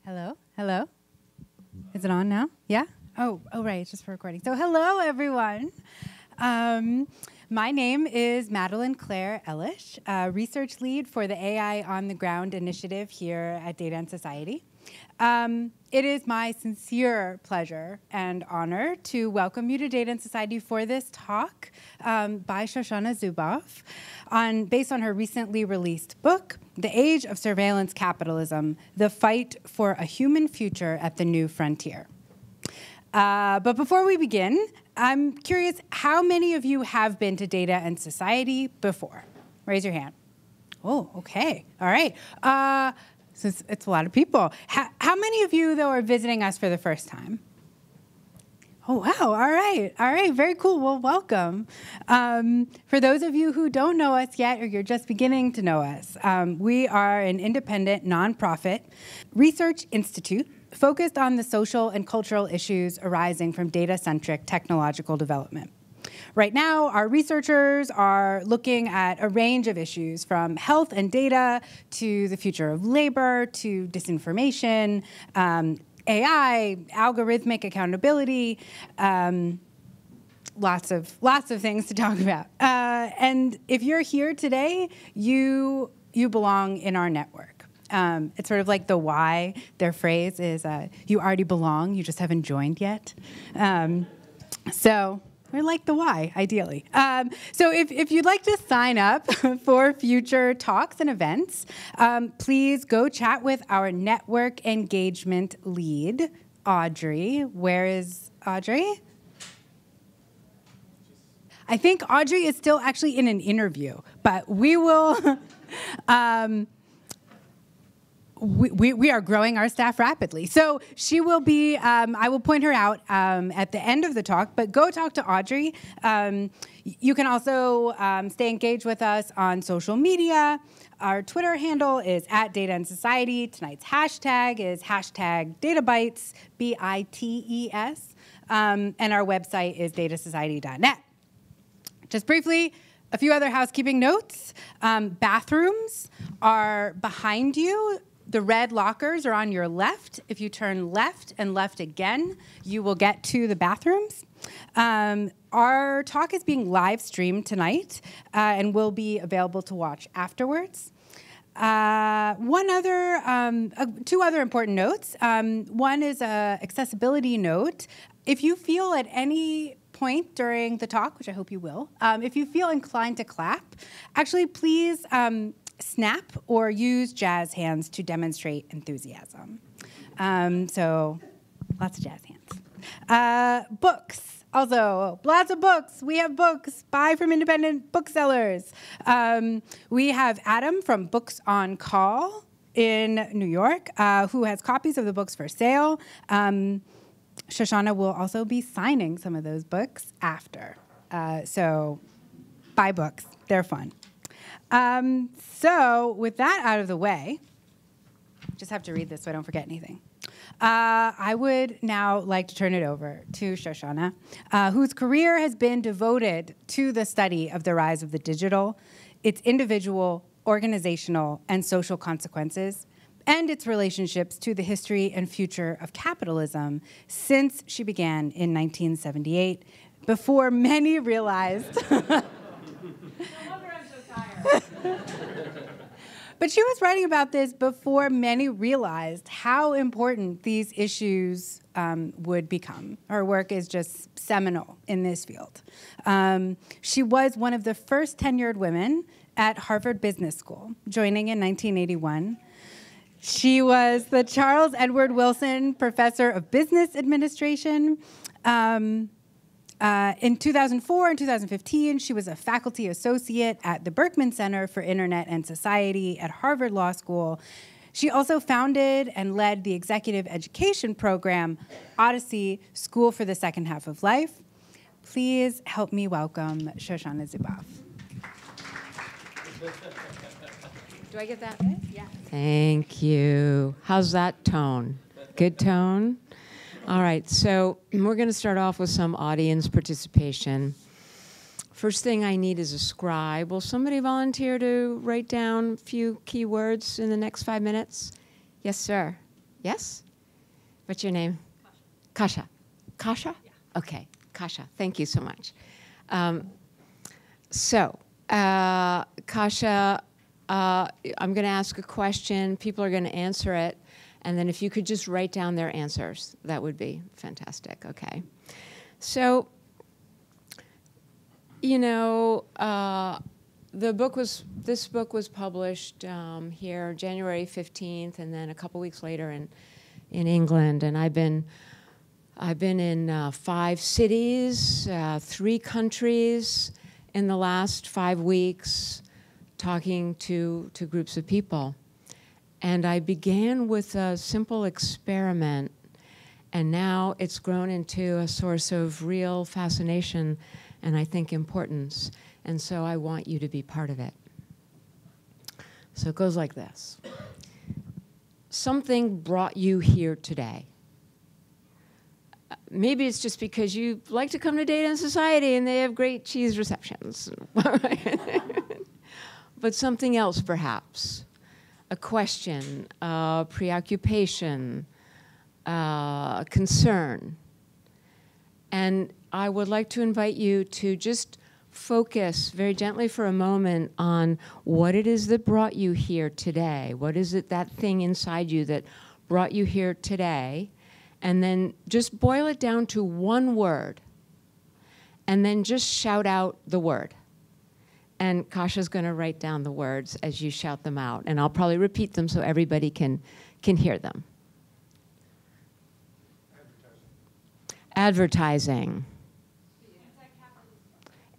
Hello? Hello? Is it on now? Yeah? Oh, right, it's just for recording. So hello, everyone. My name is Madeline Claire Ellish, research lead for the AI on the Ground initiative here at Data and Society. It is my sincere pleasure and honor to welcome you to Data and Society for this talk by Shoshana Zuboff, based on her recently released book, The Age of Surveillance Capitalism, The Fight for a Human Future at the New Frontier. But before we begin, I'm curious, how many of you have been to Data and Society before? Raise your hand. Oh, okay. All right. So it's a lot of people. How many of you, though, are visiting us for the first time? Oh, wow. All right. All right. Very cool. Well, welcome. For those of you who don't know us yet, or you're just beginning to know us, we are an independent, nonprofit research institute focused on the social and cultural issues arising from data-centric technological development. Right now, our researchers are looking at a range of issues, from health and data to the future of labor to disinformation, AI, algorithmic accountability, lots of things to talk about. And if you're here today, you belong in our network. It's sort of like the why. Their phrase is, you already belong, you just haven't joined yet. So we're like the why, ideally. So if you'd like to sign up for future talks and events, please go chat with our network engagement lead, Audrey. Where is Audrey? I think Audrey is still actually in an interview, but we will... We are growing our staff rapidly. So she will be, I will point her out at the end of the talk, but go talk to Audrey. You can also stay engaged with us on social media. Our Twitter handle is @DataandSociety. Tonight's hashtag is #Databites, BITES. And our website is datasociety.net. Just briefly, a few other housekeeping notes. Bathrooms are behind you. The red lockers are on your left. If you turn left and left again, you will get to the bathrooms. Our talk is being live streamed tonight and will be available to watch afterwards. Two other important notes. One is an accessibility note. If you feel at any point during the talk, which I hope you will, if you feel inclined to clap, actually please snap or use jazz hands to demonstrate enthusiasm. So lots of jazz hands. Books, also lots of books. We have books. Buy from independent booksellers. We have Adam from Books on Call in New York, who has copies of the books for sale. Shoshana will also be signing some of those books after. So buy books. They're fun. So with that out of the way, just have to read this so I don't forget anything. I would now like to turn it over to Shoshana, whose career has been devoted to the study of the rise of the digital, its individual, organizational, and social consequences, and its relationships to the history and future of capitalism since she began in 1978, before many realized... But she was writing about this before many realized how important these issues would become. Her work is just seminal in this field. She was one of the first tenured women at Harvard Business School, joining in 1981. She was the Charles Edward Wilson Professor of Business Administration. In 2004 and 2015, she was a faculty associate at the Berkman Center for Internet and Society at Harvard Law School. She also founded and led the executive education program, Odyssey School for the Second Half of Life. Please help me welcome Shoshana Zuboff. Do I get that? Yeah. Thank you. How's that tone? Good tone? All right, so we're going to start off with some audience participation. First thing I need is a scribe. Will somebody volunteer to write down a few key words in the next 5 minutes? Yes, sir. Yes? What's your name? Kasha. Kasha? Yeah. Okay, Kasha. Thank you so much. Kasha, I'm going to ask a question. People are going to answer it. And then if you could just write down their answers, that would be fantastic. Okay. So, you know, this book was published here January 15th, and then a couple weeks later in England. And I've been in 5 cities, 3 countries in the last 5 weeks, talking to groups of people. And I began with a simple experiment, and now it's grown into a source of real fascination and I think importance. And so I want you to be part of it. So it goes like this. Something brought you here today. Maybe it's just because you like to come to Data and Society and they have great cheese receptions. But something else, perhaps. A question, a preoccupation, a concern. And I would like to invite you to just focus very gently for a moment on what it is that brought you here today. What is it, that thing inside you that brought you here today? And then just boil it down to one word. And then just shout out the word. And Kasha's going to write down the words as you shout them out. And I'll probably repeat them so everybody can hear them. Advertising.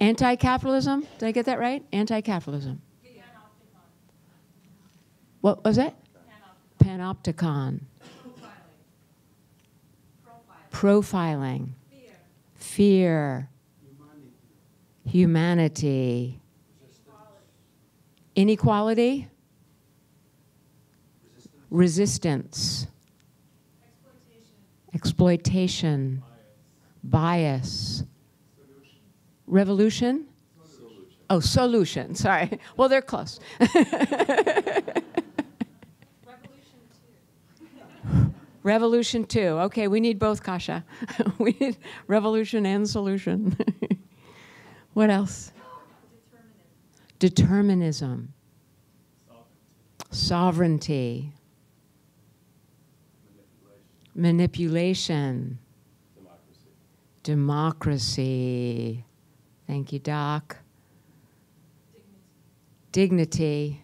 Anti-capitalism. Did I get that right? Anti-capitalism. What was it? Panopticon. Profiling. Fear. Humanity. Inequality. Resistance. Exploitation. Bias. Revolution? Solution. Oh, solution. Sorry. Well, they're close. Revolution 2. Okay, we need both, Kasha. We need revolution and solution. What else? Determinism. Sovereignty. Manipulation. Democracy. Thank you, Doc. Dignity.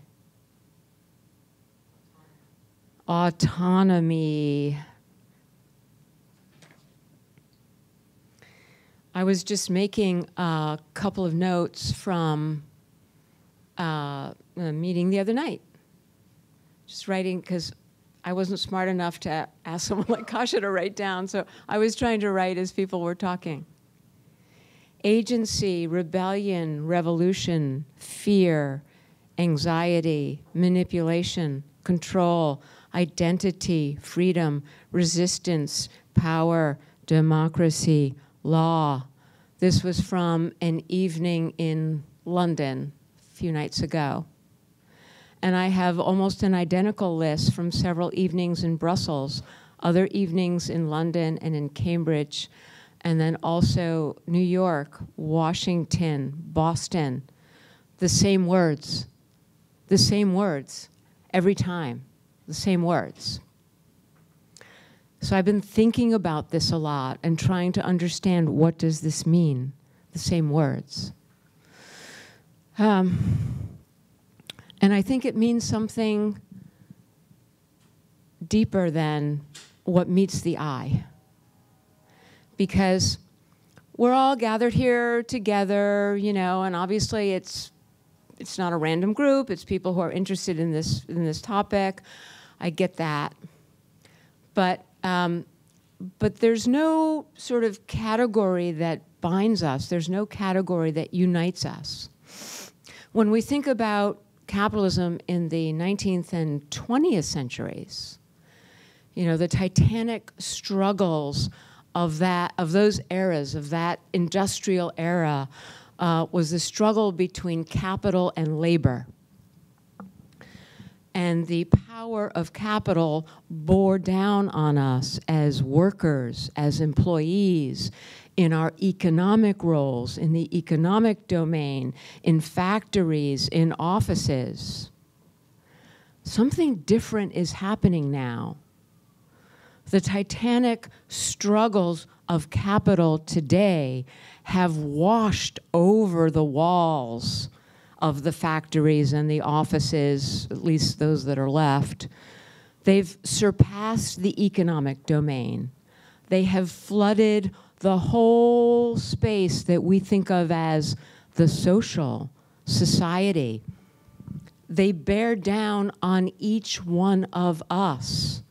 Autonomy. I was just making a couple of notes from a meeting the other night. Just writing, because I wasn't smart enough to ask someone like Kasha to write down, so I was trying to write as people were talking. Agency, rebellion, revolution, fear, anxiety, manipulation, control, identity, freedom, resistance, power, democracy, law. This was from an evening in London a few nights ago. And I have almost an identical list from several evenings in Brussels, other evenings in London and in Cambridge, and then also New York, Washington, Boston. The same words every time, the same words. So I've been thinking about this a lot and trying to understand, what does this mean, the same words. And I think it means something deeper than what meets the eye. Because we're all gathered here together, you know, and obviously it's not a random group. It's people who are interested in this topic. I get that. But there's no sort of category that binds us. There's no category that unites us. When we think about capitalism in the 19th and 20th centuries, you know, the titanic struggles of those eras, of that industrial era, was the struggle between capital and labor. and the power of capital bore down on us as workers, as employees, in our economic roles, in the economic domain, in factories, in offices. Something different is happening now. The titanic struggles of capital today have washed over the walls of the factories and the offices, at least those that are left. They've surpassed the economic domain. They have flooded the whole space that we think of as the social society. They bear down on each one of us,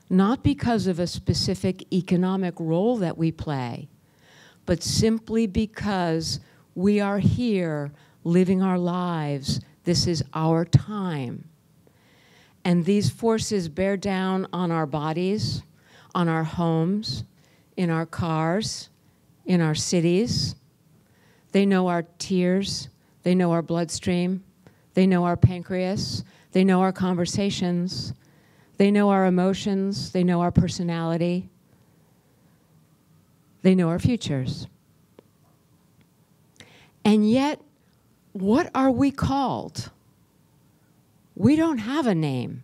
not because of a specific economic role that we play, but simply because we are here living our lives. This is our time. And these forces bear down on our bodies, on our homes, in our cars, in our cities. They know our tears. They know our bloodstream. They know our pancreas. They know our conversations. They know our emotions. They know our personality. They know our futures. And yet, what are we called? We don't have a name.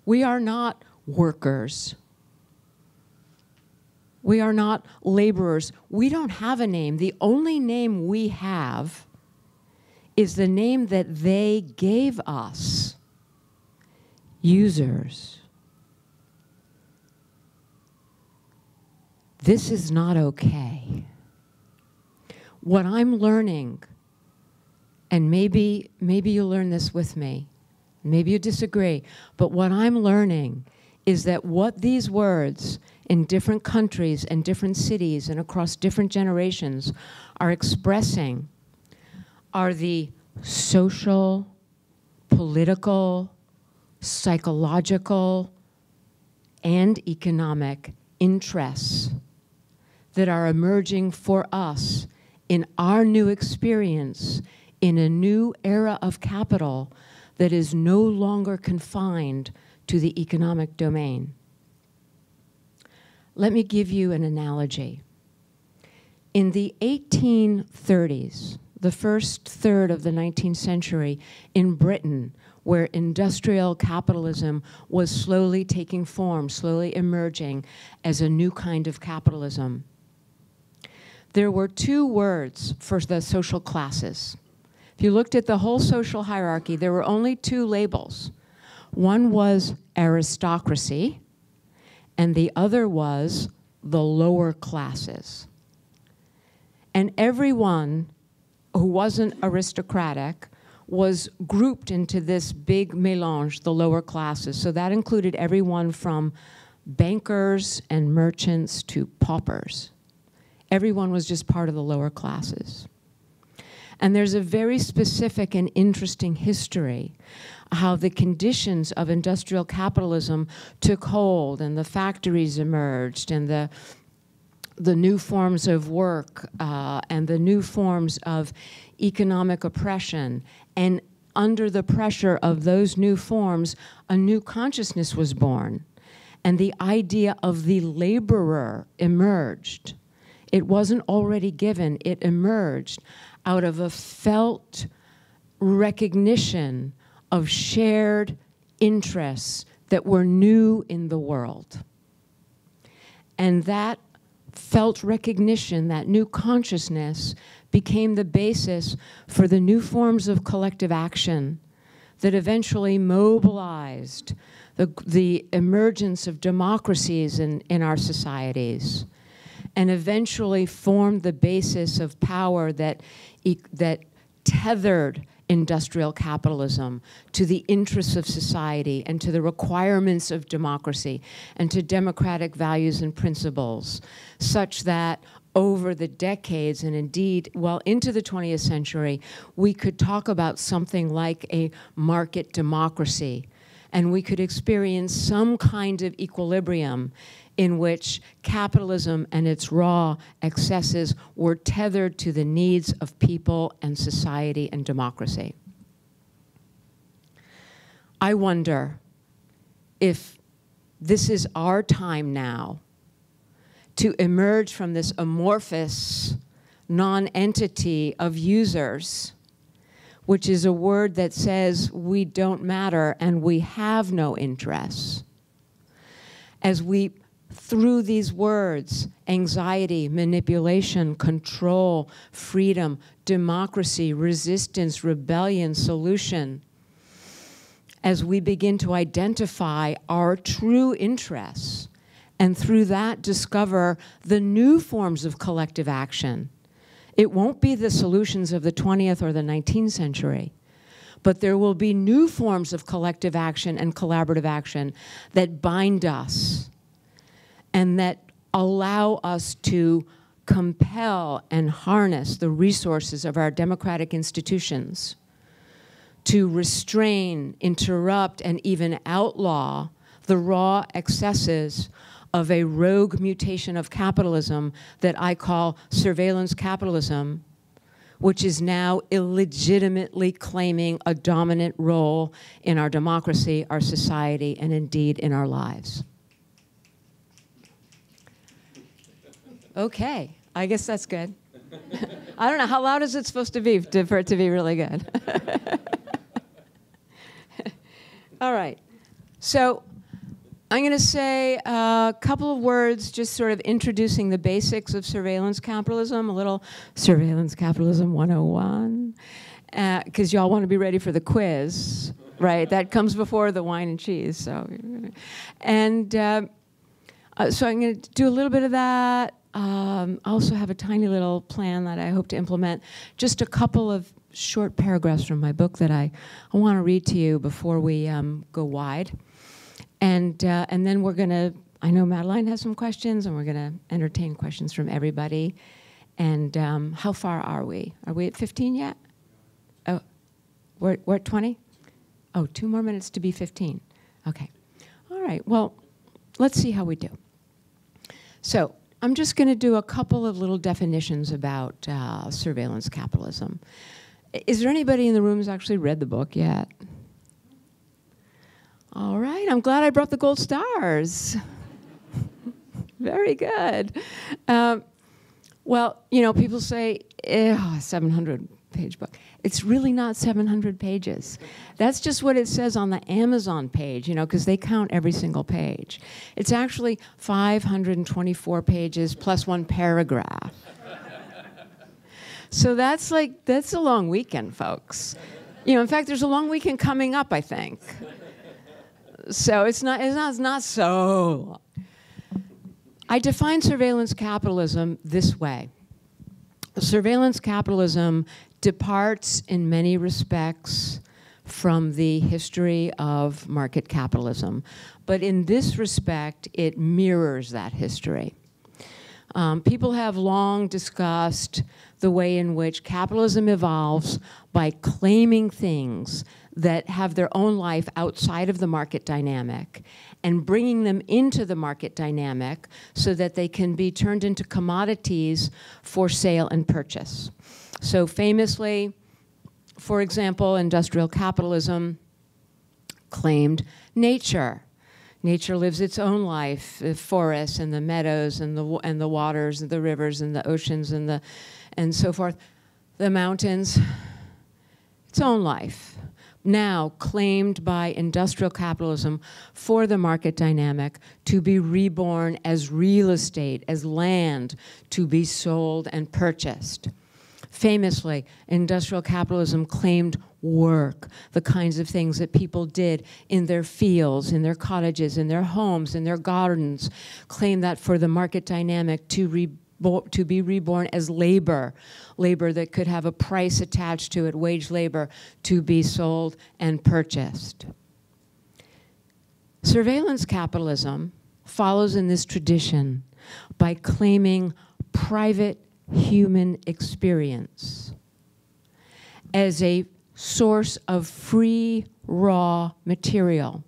We are not workers. We are not laborers. We don't have a name. The only name we have is the name that they gave us: users. This is not okay. What I'm learning, and maybe you'll learn this with me, maybe you disagree, but what I'm learning is that what these words in different countries and different cities and across different generations are expressing are the social, political, psychological, and economic interests that are emerging for us in our new experience, in a new era of capital that is no longer confined to the economic domain. Let me give you an analogy. In the 1830s, the first third of the 19th century in Britain, where industrial capitalism was slowly taking form, slowly emerging as a new kind of capitalism, there were two words for the social classes. If you looked at the whole social hierarchy, there were only two labels. One was aristocracy, and the other was the lower classes. And everyone who wasn't aristocratic was grouped into this big mélange, the lower classes. So that included everyone from bankers and merchants to paupers. Everyone was just part of the lower classes. And there's a very specific and interesting history how the conditions of industrial capitalism took hold and the factories emerged and the new forms of work and the new forms of economic oppression. And under the pressure of those new forms, a new consciousness was born. And the idea of the laborer emerged. It wasn't already given, it emerged out of a felt recognition of shared interests that were new in the world. And that felt recognition, that new consciousness, became the basis for the new forms of collective action that eventually mobilized the emergence of democracies in our societies, and eventually formed the basis of power that tethered industrial capitalism to the interests of society and to the requirements of democracy and to democratic values and principles, such that over the decades and indeed well into the 20th century, we could talk about something like a market democracy, and we could experience some kind of equilibrium in which capitalism and its raw excesses were tethered to the needs of people and society and democracy. I wonder if this is our time now to emerge from this amorphous non-entity of users, which is a word that says we don't matter and we have no interests. As we, through these words, anxiety, manipulation, control, freedom, democracy, resistance, rebellion, solution, as we begin to identify our true interests, and through that discover the new forms of collective action. It won't be the solutions of the 20th or the 19th century, but there will be new forms of collective action and collaborative action that bind us and that allow us to compel and harness the resources of our democratic institutions to restrain, interrupt, and even outlaw the raw excesses of a rogue mutation of capitalism that I call surveillance capitalism, which is now illegitimately claiming a dominant role in our democracy, our society, and indeed in our lives. Okay, I guess that's good. I don't know, how loud is it supposed to be for it to be really good? All right, so I'm going to say a couple of words just sort of introducing the basics of surveillance capitalism, a little surveillance capitalism 101, because y'all want to be ready for the quiz, right? That comes before the wine and cheese. So, and so I'm going to do a little bit of that. I also have a tiny little plan that I hope to implement. Just a couple of short paragraphs from my book that I want to read to you before we go wide. And then we're going to, I know Madeline has some questions, and we're going to entertain questions from everybody. And how far are we? Are we at 15 yet? Oh, we're at 20? Oh, 2 more minutes to be 15. Okay. All right, well, let's see how we do. So I'm just going to do a couple of little definitions about surveillance capitalism. Is there anybody in the room who's actually read the book yet? All right, I'm glad I brought the gold stars. Very good. Well, you know, people say, 700-page book. It's really not 700 pages. That's just what it says on the Amazon page, you know, because they count every single page. It's actually 524 pages plus 1 paragraph. So that's a long weekend, folks. You know, in fact, there's a long weekend coming up, I think. So it's not so long. I define surveillance capitalism this way. Surveillance capitalism departs in many respects from the history of market capitalism. But in this respect, it mirrors that history. People have long discussed the way in which capitalism evolves by claiming things that have their own life outside of the market dynamic and bringing them into the market dynamic so that they can be turned into commodities for sale and purchase. So famously, for example, industrial capitalism claimed nature. Nature lives its own life, the forests and the meadows and the waters and the rivers and the oceans and so forth, the mountains, its own life. Now claimed by industrial capitalism for the market dynamic to be reborn as real estate, as land, to be sold and purchased. Famously, industrial capitalism claimed work, the kinds of things that people did in their fields, in their cottages, in their homes, in their gardens, claimed that for the market dynamic to be reborn as labor, labor that could have a price attached to it, wage labor, to be sold and purchased. Surveillance capitalism follows in this tradition by claiming private human experience as a source of free, raw material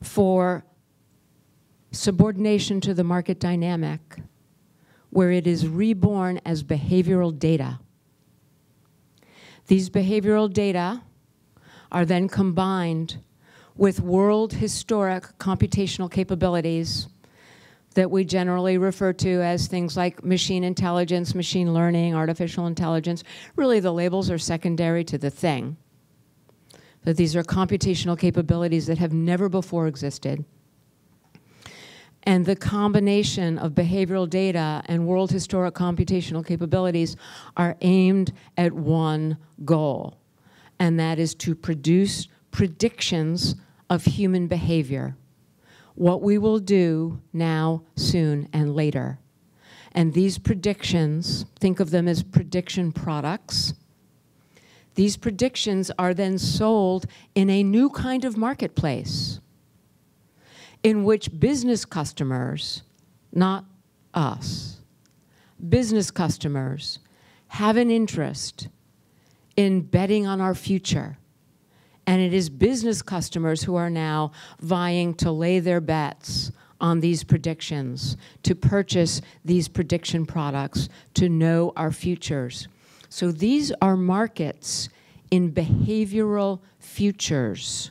for subordination to the market dynamic, where it is reborn as behavioral data. These behavioral data are then combined with world historic computational capabilities that we generally refer to as things like machine intelligence, machine learning, artificial intelligence. Really, the labels are secondary to the thing. That these are computational capabilities that have never before existed. And the combination of behavioral data and world historic computational capabilities are aimed at one goal, and that is to produce predictions of human behavior. What we will do now, soon, and later. And these predictions, think of them as prediction products. These predictions are then sold in a new kind of marketplace in which business customers, not us, business customers have an interest in betting on our future. And it is business customers who are now vying to lay their bets on these predictions, to purchase these prediction products, to know our futures. So these are markets in behavioral futures,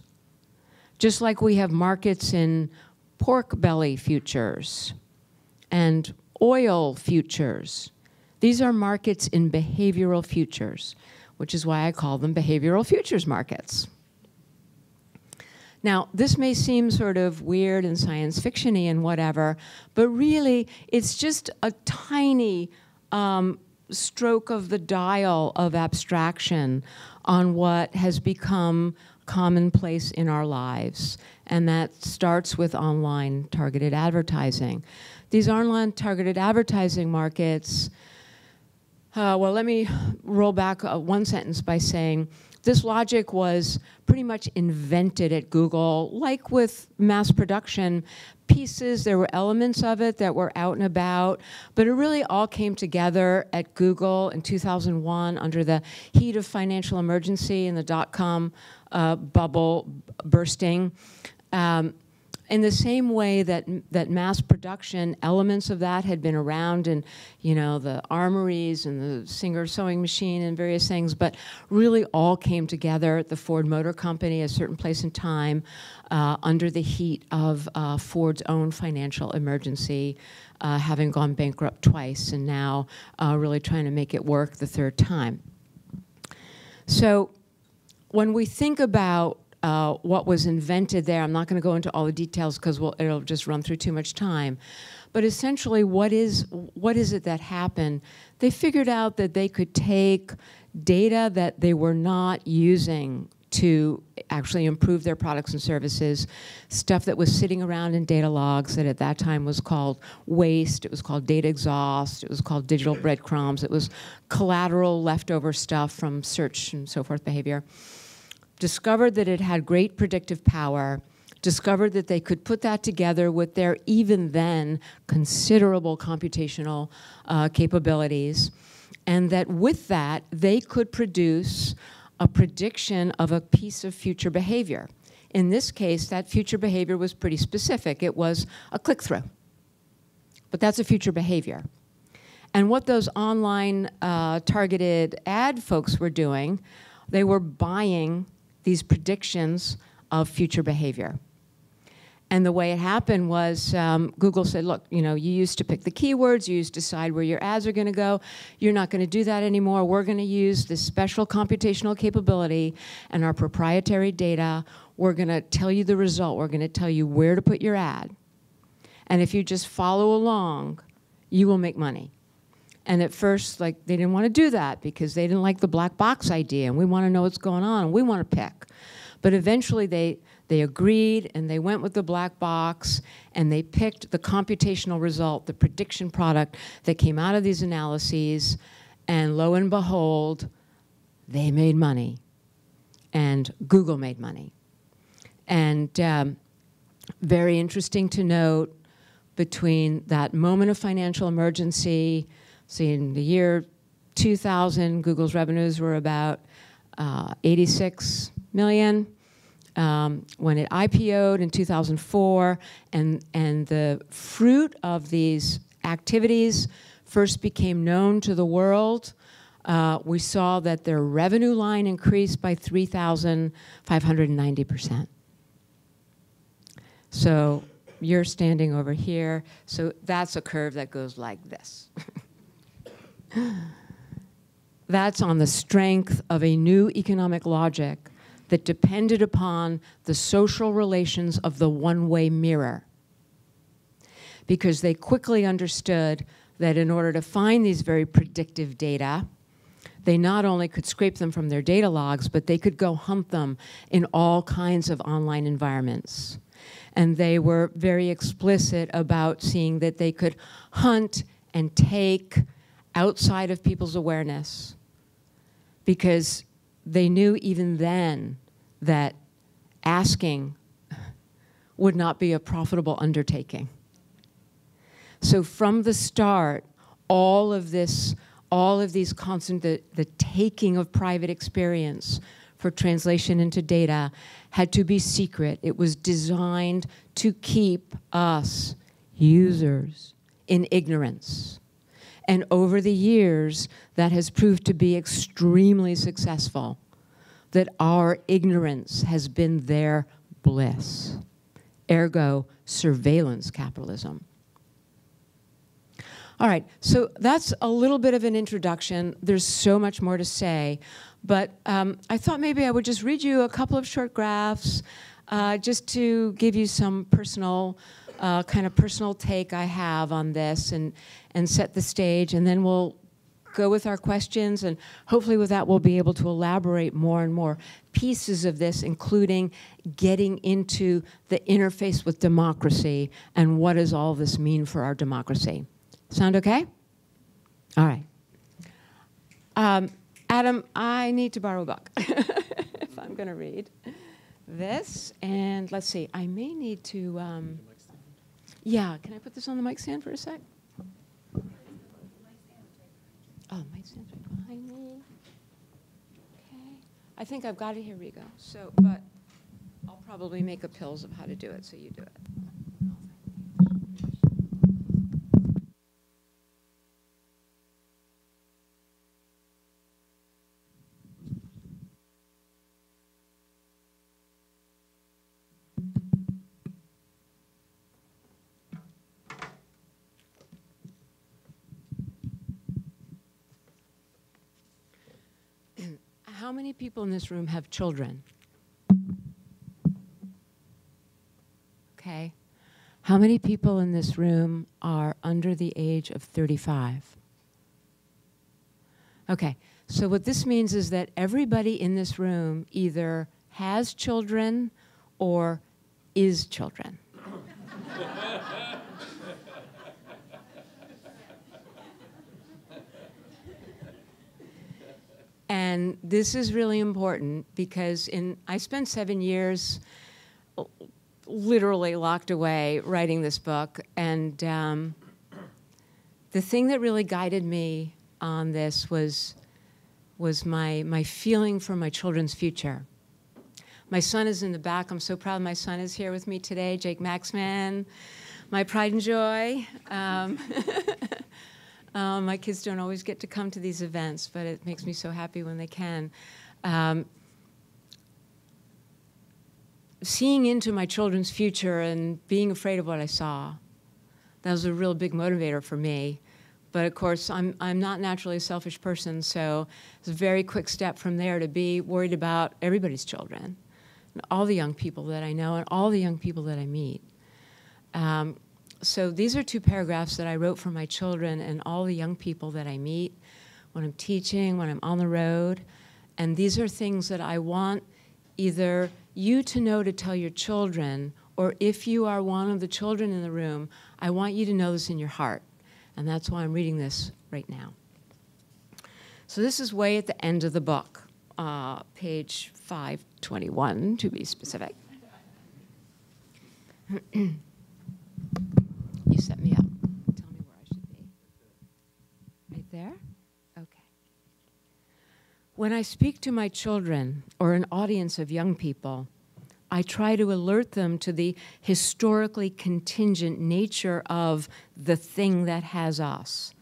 just like we have markets in pork belly futures and oil futures. These are markets in behavioral futures, which is why I call them behavioral futures markets. Now, this may seem sort of weird and science fiction-y and whatever, but really it's just a tiny stroke of the dial of abstraction on what has become commonplace in our lives. And that starts with online targeted advertising. These online targeted advertising markets, well, let me roll back one sentence by saying this logic was pretty much invented at Google, like with mass production pieces. There were elements of it that were out and about, but it really all came together at Google in 2001 under the heat of financial emergency and the dot-com bubble bursting. In the same way that mass production, elements of that had been around in, you know, the armories and the Singer sewing machine and various things, but really all came together at the Ford Motor Company at a certain place in time under the heat of Ford's own financial emergency, having gone bankrupt twice and now really trying to make it work the third time. So when we think about what was invented there, I'm not going to go into all the details because it'll just run through too much time. But essentially, what is it that happened? They figured out that they could take data that they were not using to actually improve their products and services, stuff that was sitting around in data logs that at that time was called waste, it was called data exhaust, it was called digital breadcrumbs, it was collateral leftover stuff from search and so forth behavior. Discovered that it had great predictive power, discovered that they could put that together with their even then considerable computational capabilities, and that with that, they could produce a prediction of a piece of future behavior. In this case, that future behavior was pretty specific. It was a click-through, but that's a future behavior. And what those online targeted ad folks were doing, they were buying these predictions of future behavior. And the way it happened was Google said, look, you know, you used to pick the keywords, you used to decide where your ads are going to go. You're not going to do that anymore. We're going to use this special computational capability and our proprietary data. We're going to tell you the result. We're going to tell you where to put your ad. And if you just follow along, you will make money. And at first, like, they didn't want to do that because they didn't like the black box idea, and we want to know what's going on, and we want to pick. But eventually, they agreed, and they went with the black box, and they picked the computational result, the prediction product that came out of these analyses, and lo and behold, they made money, and Google made money. And very interesting to note, between that moment of financial emergency, see, in the year 2000, Google's revenues were about 86 million. When it IPO'd in 2004, and the fruit of these activities first became known to the world we saw that their revenue line increased by 3,590%. So you're standing over here. So that's a curve that goes like this. That's on the strength of a new economic logic that depended upon the social relations of the one-way mirror. Because they quickly understood that in order to find these very predictive data, they not only could scrape them from their data logs, but they could go hunt them in all kinds of online environments. And they were very explicit about seeing that they could hunt and take outside of people's awareness, because they knew even then that asking would not be a profitable undertaking. So from the start, all of these constant, the taking of private experience for translation into data had to be secret. It was designed to keep us, users, in ignorance. And over the years, that has proved to be extremely successful, that our ignorance has been their bliss. Ergo, surveillance capitalism. All right, so that's a little bit of an introduction. There's so much more to say, but I thought maybe I would just read you a couple of short graphs just to give you some personal, kind of personal take I have on this and set the stage, and then we'll go with our questions, and hopefully with that we'll be able to elaborate more and more pieces of this, including getting into the interface with democracy and what does all this mean for our democracy. Sound okay? All right. Adam, I need to borrow a book if I'm going to read this. And let's see, I may need to, yeah, can I put this on the mic stand for a sec? Oh, the mic stand's right behind me. Okay. I think I've got it. Here we go. So, but I'll probably make a pills of how to do it, so you do it. How many people in this room have children? Okay. How many people in this room are under the age of 35? Okay. So what this means is that everybody in this room either has children or is children. And this is really important because I spent 7 years literally locked away writing this book. And the thing that really guided me on this was my feeling for my children's future. My son is in the back. I'm so proud my son is here with me today, Jake Maxman, my pride and joy. My kids don't always get to come to these events, but it makes me so happy when they can. Seeing into my children's future and being afraid of what I saw, that was a real big motivator for me. But of course, I'm not naturally a selfish person, so it's a very quick step from there to be worried about everybody's children, and all the young people that I know and all the young people that I meet. So these are 2 paragraphs that I wrote for my children and all the young people that I meet when I'm teaching, when I'm on the road. And these are things that I want either you to know to tell your children, or if you are one of the children in the room, I want you to know this in your heart. And that's why I'm reading this right now. So this is way at the end of the book, page 521 to be specific. You set me up. Tell me where I should be. Right there? Okay. When I speak to my children or an audience of young people, I try to alert them to the historically contingent nature of the thing that has us,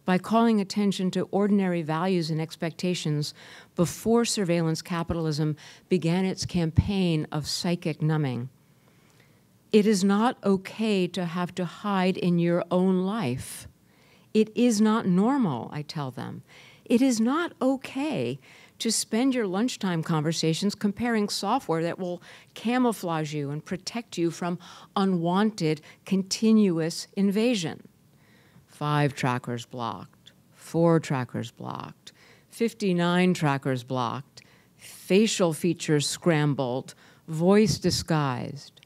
by calling attention to ordinary values and expectations before surveillance capitalism began its campaign of psychic numbing. It is not okay to have to hide in your own life. It is not normal, I tell them. It is not okay to spend your lunchtime conversations comparing software that will camouflage you and protect you from unwanted, continuous invasion. 5 trackers blocked, 4 trackers blocked, 59 trackers blocked, facial features scrambled, voice disguised.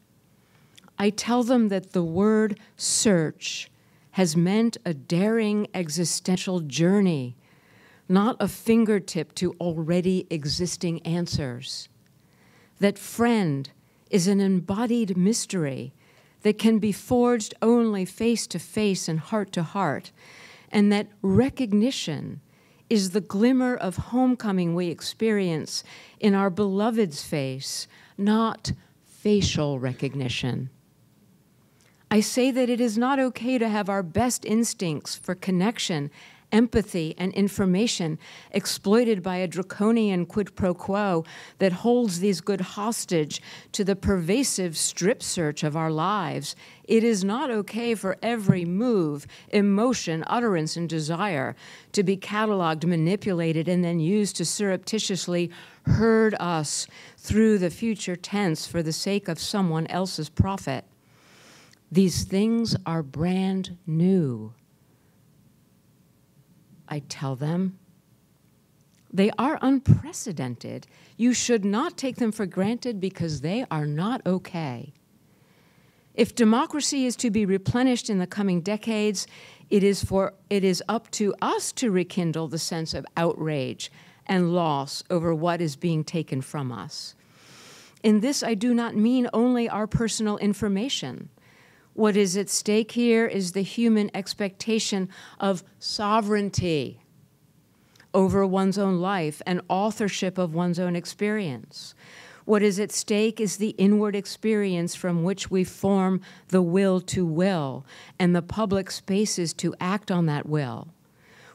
I tell them that the word search has meant a daring existential journey, not a fingertip to already existing answers. That friend is an embodied mystery that can be forged only face to face and heart to heart, and that recognition is the glimmer of homecoming we experience in our beloved's face, not facial recognition. I say that it is not okay to have our best instincts for connection, empathy, and information exploited by a draconian quid pro quo that holds these good hostage to the pervasive strip search of our lives. It is not okay for every move, emotion, utterance, and desire to be cataloged, manipulated, and then used to surreptitiously herd us through the future tense for the sake of someone else's profit. These things are brand new, I tell them. They are unprecedented. You should not take them for granted because they are not okay. If democracy is to be replenished in the coming decades, it is up to us to rekindle the sense of outrage and loss over what is being taken from us. In this, I do not mean only our personal information. What is at stake here is the human expectation of sovereignty over one's own life and authorship of one's own experience. What is at stake is the inward experience from which we form the will to will and the public spaces to act on that will.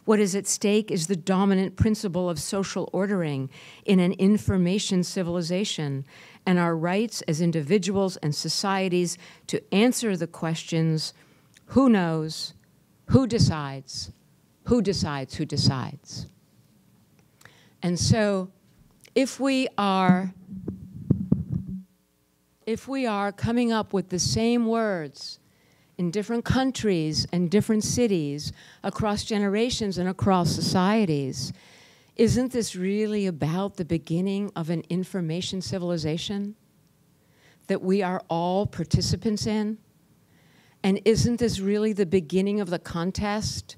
What is at stake is the dominant principle of social ordering in an information civilization and our rights as individuals and societies to answer the questions, who knows, who decides, who decides, who decides. And so if we are coming up with the same words in different countries and different cities, across generations and across societies, isn't this really about the beginning of an information civilization that we are all participants in? And isn't this really the beginning of the contest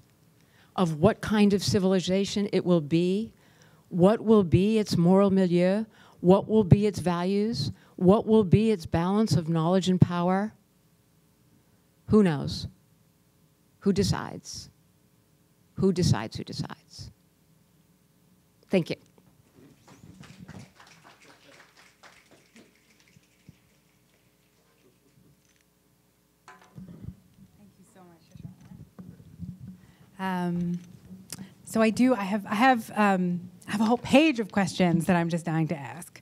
of what kind of civilization it will be? What will be its moral milieu? What will be its values? What will be its balance of knowledge and power? Who knows? Who decides? Who decides who decides? Thank you. Thank you so much, Shoshana. So I have a whole page of questions that I'm just dying to ask.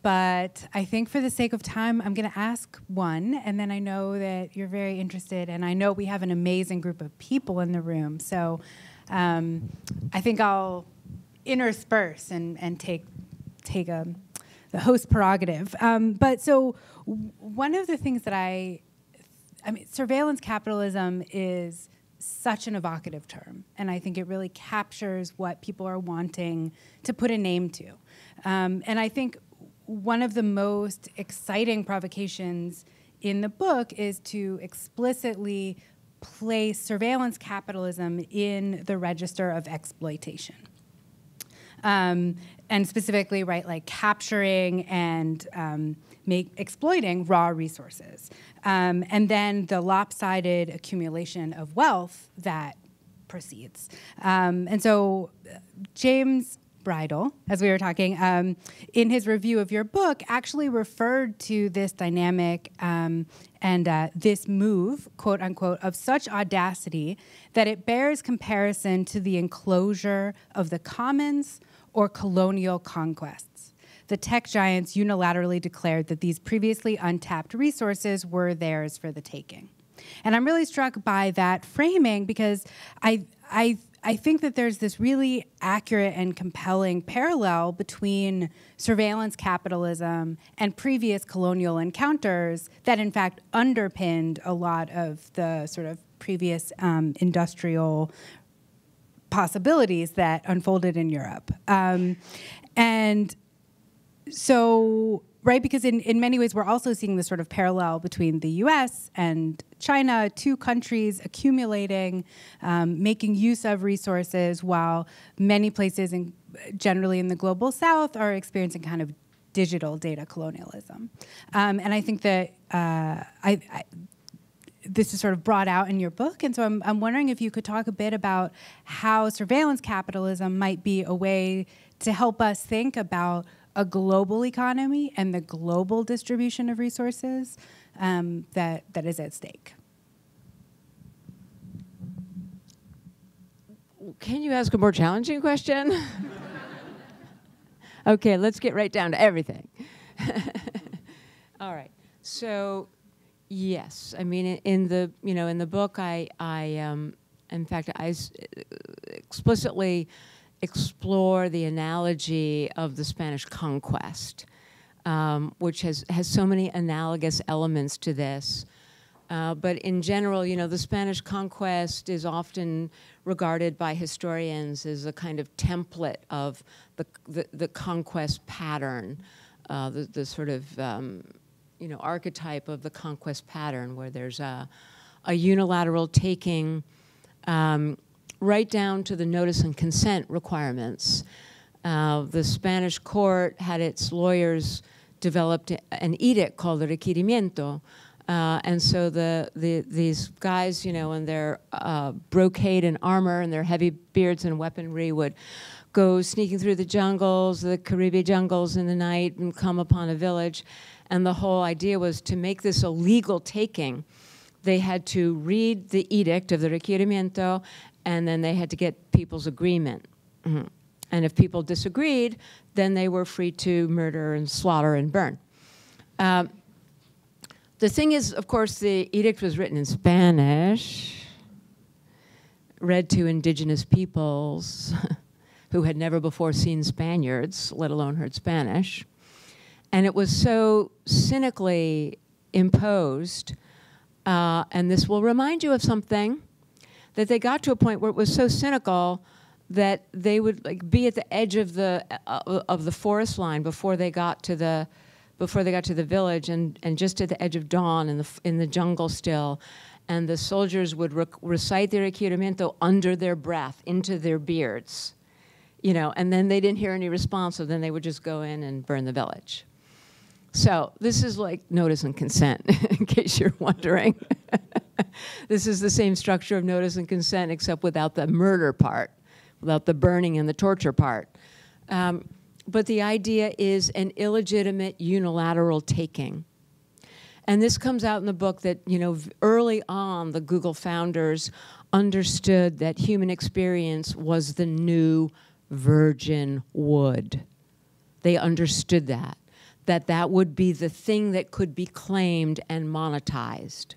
But I think for the sake of time, I'm going to ask one, and then I know that you're very interested, and I know we have an amazing group of people in the room. So I think I'll intersperse and take the host prerogative. But so one of the things that I mean, surveillance capitalism is such an evocative term, and I think it really captures what people are wanting to put a name to. And I think one of the most exciting provocations in the book is to explicitly place surveillance capitalism in the register of exploitation. And specifically, right, like capturing and exploiting raw resources. And then the lopsided accumulation of wealth that proceeds. And so James Bridle, as we were talking, in his review of your book, actually referred to this dynamic and this move, quote unquote, of such audacity that it bears comparison to the enclosure of the commons or colonial conquests. The tech giants unilaterally declared that these previously untapped resources were theirs for the taking. And I'm really struck by that framing because I think that there's this really accurate and compelling parallel between surveillance capitalism and previous colonial encounters that in fact underpinned a lot of the sort of previous industrial possibilities that unfolded in Europe. And so, right, because in many ways we're also seeing this sort of parallel between the US and China, two countries accumulating, making use of resources, while many places, generally in the global south, are experiencing kind of digital data colonialism. And I think that this is sort of brought out in your book, and so I'm wondering if you could talk a bit about how surveillance capitalism might be a way to help us think about a global economy and the global distribution of resources that is at stake. Can you ask a more challenging question? Okay, let's get right down to everything. All right. So, yes, I mean, in the book, I explicitly explore the analogy of the Spanish conquest, which has so many analogous elements to this. But in general, the Spanish conquest is often regarded by historians as a kind of template of the conquest pattern, the sort of archetype of the conquest pattern, where there's a unilateral taking right down to the notice and consent requirements. The Spanish court had its lawyers developed an edict called the requerimiento, and so these guys, in their brocade and armor and their heavy beards and weaponry would go sneaking through the jungles, the Caribe jungles in the night, and come upon a village. And the whole idea was to make this a legal taking. They had to read the edict of the requerimiento, and then they had to get people's agreement. Mm-hmm. And if people disagreed, then they were free to murder and slaughter and burn. The thing is, of course, the edict was written in Spanish, read to indigenous peoples who had never before seen Spaniards, let alone heard Spanish. And it was so cynically imposed, and this will remind you of something, that they got to a point where it was so cynical that they would be at the edge of the forest line before they got to the village, and just at the edge of dawn in the jungle still, and the soldiers would recite their requerimiento under their breath into their beards, and then they didn't hear any response, so then they would just go in and burn the village. So this is like notice and consent, in case you're wondering. This is the same structure of notice and consent, except without the murder part, without the burning and the torture part. But the idea is an illegitimate unilateral taking. And this comes out in the book that, early on, the Google founders understood that human experience was the new virgin wood. They understood that would be the thing that could be claimed and monetized.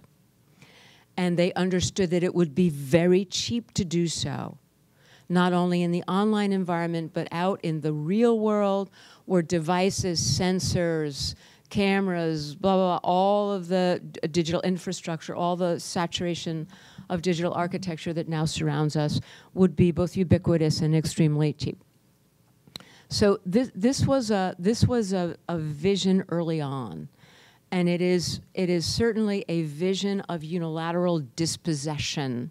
And they understood that it would be very cheap to do so, not only in the online environment, but out in the real world, where devices, sensors, cameras, blah, blah, blah, all of the digital infrastructure, all the saturation of digital architecture that now surrounds us would be both ubiquitous and extremely cheap. So this was a vision early on, and it is certainly a vision of unilateral dispossession.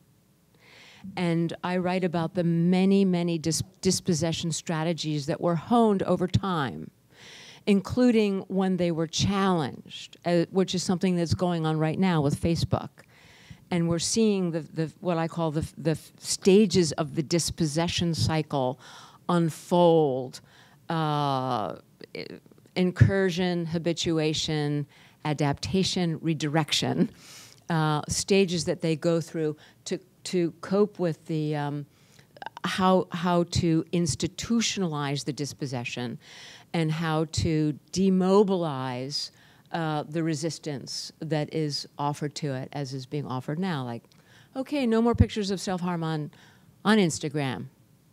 And I write about the many dispossession strategies that were honed over time, including when they were challenged, which is something that's going on right now with Facebook. And we're seeing what I call the stages of the dispossession cycle unfold, incursion, habituation, adaptation, redirection, stages that they go through to cope with the how to institutionalize the dispossession and how to demobilize the resistance that is offered to it, as is being offered now. Like, okay, no more pictures of self-harm on Instagram,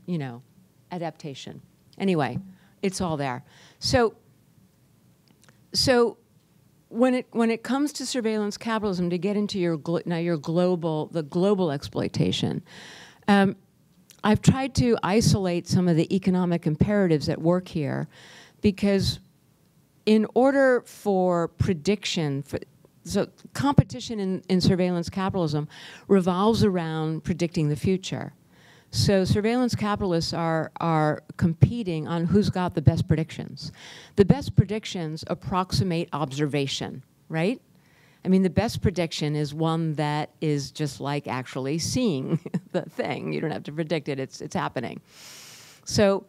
you know, adaptation. Anyway, it's all there. So when it comes to surveillance capitalism, to get into your global exploitation, I've tried to isolate some of the economic imperatives at work here, because in order for prediction, so competition in surveillance capitalism revolves around predicting the future. So surveillance capitalists are competing on who's got the best predictions. The best predictions approximate observation, right? I mean, the best prediction is one that is just like actually seeing the thing. You don't have to predict it, it's happening. So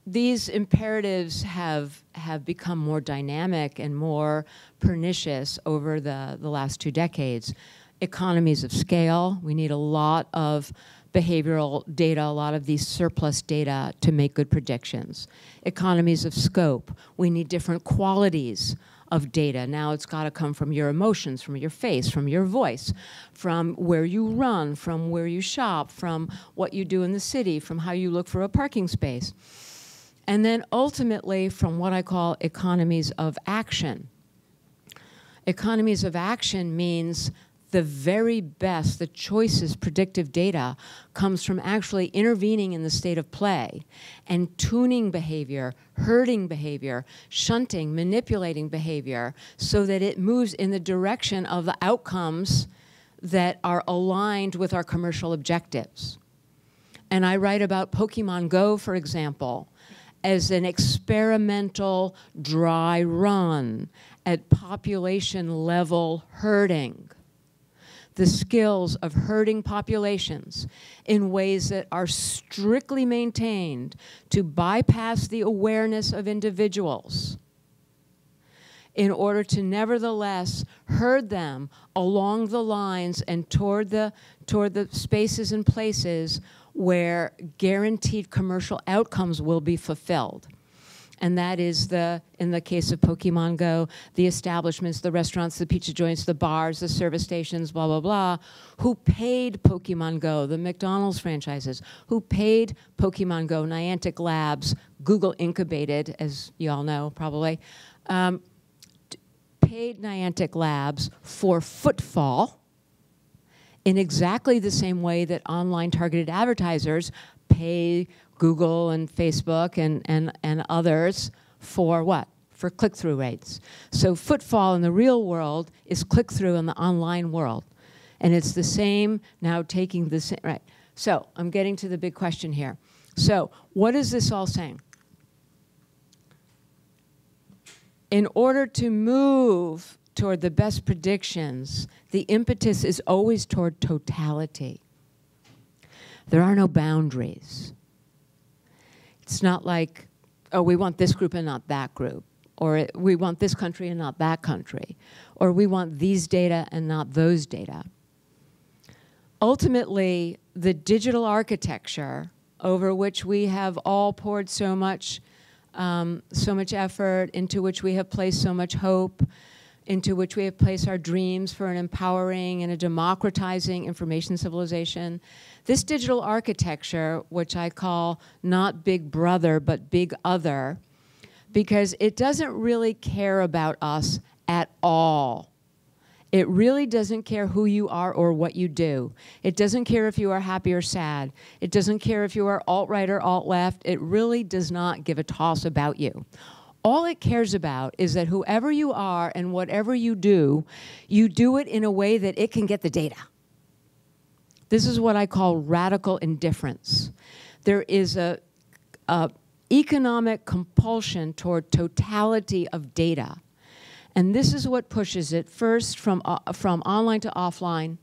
these imperatives have become more dynamic and more pernicious over the last 2 decades. Economies of scale, we need a lot of behavioral data, a lot of these surplus data to make good predictions. Economies of scope, we need different qualities of data. Now it's got to come from your emotions, from your face, from your voice, from where you run, from where you shop, from what you do in the city, from how you look for a parking space. And then ultimately from what I call economies of action. Economies of action means the very best, the choicest predictive data comes from actually intervening in the state of play and tuning behavior, herding behavior, shunting, manipulating behavior so that it moves in the direction of the outcomes that are aligned with our commercial objectives. And I write about Pokemon Go, for example, as an experimental dry run at population level herding. The skills of herding populations in ways that are strictly maintained to bypass the awareness of individuals in order to nevertheless herd them along the lines and toward the spaces and places where guaranteed commercial outcomes will be fulfilled. And that is in the case of Pokemon Go, the establishments, the restaurants, the pizza joints, the bars, the service stations, blah, blah, blah, who paid Pokemon Go, the McDonald's franchises, who paid Pokemon Go, Niantic Labs, Google incubated, as you all know probably, paid Niantic Labs for footfall in exactly the same way that online targeted advertisers pay Google and Facebook and others for what? For click-through rates. So footfall in the real world is click-through in the online world. And it's the same, now taking the same, right. So I'm getting to the big question here. So what is this all saying? In order to move toward the best predictions, the impetus is always toward totality. There are no boundaries. It's not like, oh, we want this group and not that group, or we want this country and not that country, or we want these data and not those data. Ultimately, the digital architecture over which we have all poured so much effort, into which we have placed so much hope, into which we have placed our dreams for an empowering and a democratizing information civilization. This digital architecture, which I call not Big Brother, but Big Other, because it doesn't really care about us at all. It really doesn't care who you are or what you do. It doesn't care if you are happy or sad. It doesn't care if you are alt-right or alt-left. It really does not give a toss about you. All it cares about is that whoever you are and whatever you do it in a way that it can get the data. This is what I call radical indifference. There is a economic compulsion toward totality of data. And this is what pushes it first from online to offline,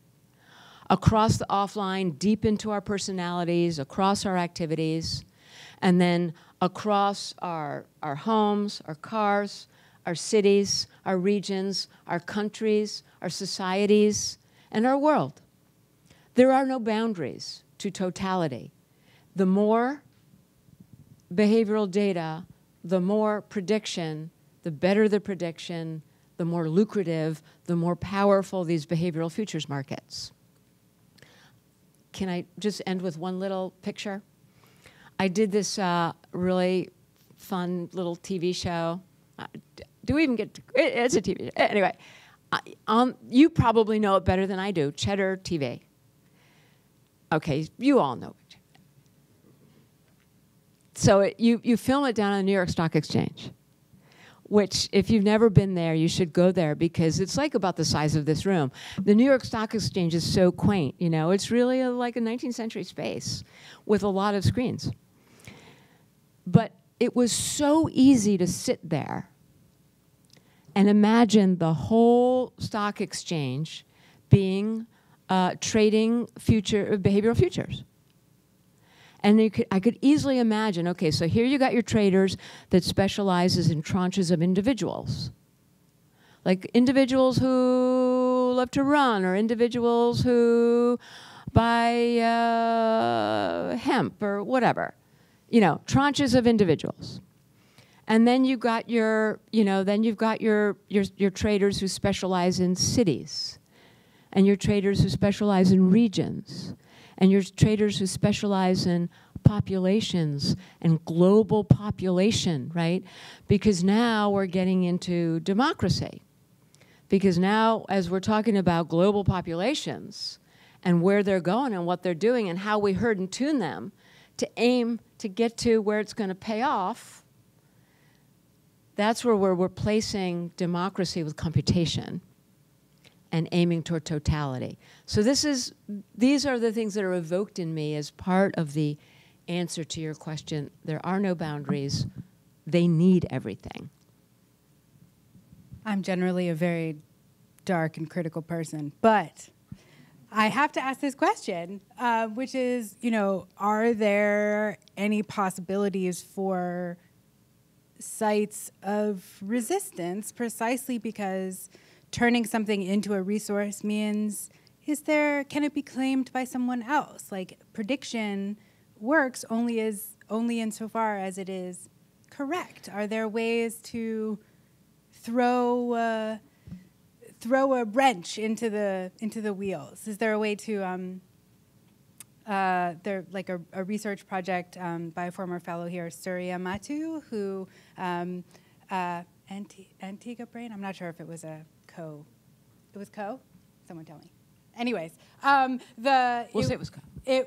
across the offline, deep into our personalities, across our activities. And then across our homes, our cars, our cities, our regions, our countries, our societies, and our world. There are no boundaries to totality. The more behavioral data, the more prediction, the better the prediction, the more lucrative, the more powerful these behavioral futures markets. Can I just end with one little picture? I did this really fun little TV show. Do we even get to, it's a TV show. Anyway, you probably know it better than I do, Cheddar TV. Okay, you all know it. So you film it down on the New York Stock Exchange, which if you've never been there, you should go there because it's like about the size of this room. The New York Stock Exchange is so quaint, you know. It's really like a 19th century space with a lot of screens. But it was so easy to sit there and imagine the whole stock exchange being trading behavioral futures. And I could easily imagine, okay, so here you got your traders that specializes in tranches of individuals. Like individuals who love to run or individuals who buy hemp or whatever. You know, tranches of individuals. And then you've got your, your traders who specialize in cities, and your traders who specialize in regions, and your traders who specialize in populations and global population, right? Because now we're getting into democracy. Because now, as we're talking about global populations and where they're going and what they're doing and how we herd and tune them to aim to get to where it's going to pay off, that's where we're replacing democracy with computation and aiming toward totality. So these are the things that are evoked in me as part of the answer to your question. There are no boundaries. They need everything. I'm generally a very dark and critical person, but I have to ask this question, which is, are there any possibilities for sites of resistance precisely because turning something into a resource means, can it be claimed by someone else? Like prediction works only insofar as it is correct. Are there ways to throw a wrench into the wheels? Is there a way to like a research project by a former fellow here, Surya Matu, who Antigua Brain. I'm not sure if it was a co. It was co. Someone tell me. Anyways, we'll say it was co.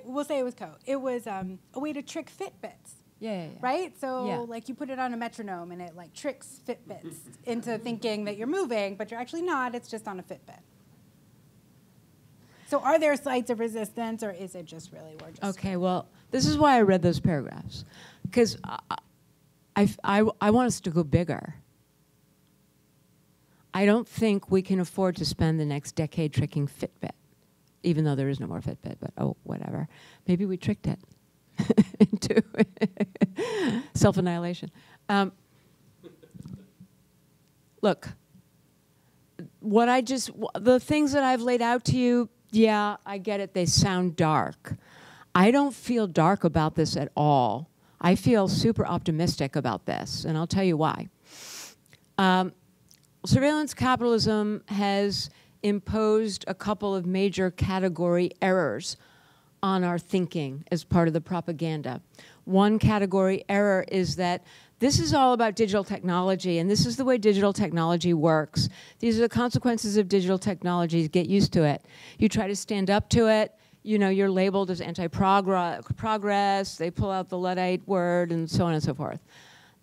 We'll say it was co. It was a way to trick Fitbits. Yeah. Right? So like you put it on a metronome and it like tricks Fitbits into thinking that you're moving, but you're actually not. It's just on a Fitbit. So are there sites of resistance, or is it just really we're just... Okay, well, this is why I read those paragraphs. Because I want us to go bigger. I don't think we can afford to spend the next decade tricking Fitbit, even though there is no more Fitbit, but oh, whatever. Maybe we tricked it into self-annihilation. Look, the things that I've laid out to you, yeah, I get it, they sound dark. I don't feel dark about this at all. I feel super optimistic about this, and I'll tell you why. Surveillance capitalism has imposed a couple of major category errors on our thinking as part of the propaganda. One category error is that this is all about digital technology, and this is the way digital technology works. These are the consequences of digital technology. Get used to it. You try to stand up to it, you're labeled as anti-progress, they pull out the Luddite word, and so on and so forth.